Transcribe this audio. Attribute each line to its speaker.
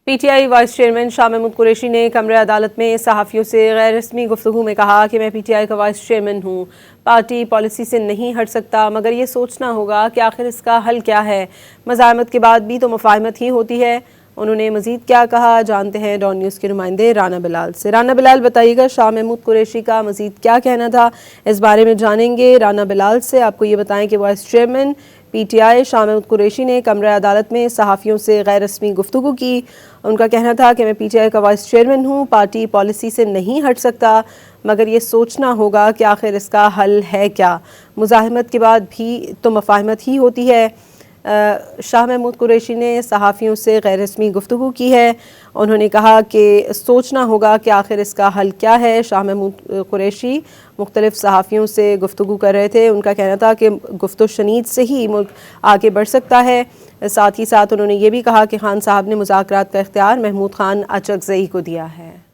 Speaker 1: P T I vice chairman Shah Mahmood Qureshi نے کمرہ عدالت میں صحافیوں سے غیر رسمی گفتگو میں کہا کہ میں پی ٹی آئی کا وائس چیئرمین ہوں، پارٹی پالیسی سے نہیں ہٹ سکتا، مگر یہ سوچنا ہوگا کہ آخر اس کا حل کیا ہے۔ مزاحمت کے بعد بھی تو مفاہمت ہی ہوتی ہے۔ انہوں نے مزید کیا کہا، جانتے ہیں ڈان نیوز کے نمائندے رانا بلال سے۔ رانا بلال بتائیے گا شاہ محمود قریشی کا مزید کیا کہنا تھا، اس بارے میں جانیں گے رانا بلال سے۔ آپ کو یہ بتائیں کہ vice chairman P T I Shah Mahmood Qureshi نے کمرہ عدالت میں صحافیوں سے غیر رسمی گفتگو کی۔ ان کا کہنا تھا کہ میں پی ٹی آئی کا وائس چیئرمین ہوں، پارٹی پالیسی سے نہیں ہٹ سکتا، مگر یہ سوچنا ہوگا کہ آخر اس کا حل ہے کیا۔ مزاحمت کے بعد بھی تو مفاہمت ہی ہوتی ہے۔ شاہ محمود قریشی نے صحافیوں سے غیر رسمی گفتگو کی ہے۔ انہوں نے کہا کہ سوچنا ہوگا کہ آخر اس کا حل کیا ہے۔ شاہ محمود قریشی مختلف صحافیوں سے گفتگو کر رہے تھے۔ ان کا کہنا تھا کہ گفت و شنید سے ہی ملک آگے بڑھ سکتا ہے۔ ساتھ ہی ساتھ انہوں نے یہ بھی کہا کہ خان صاحب نے مذاکرات کا اختیار محمود خان اچکزئی کو دیا ہے۔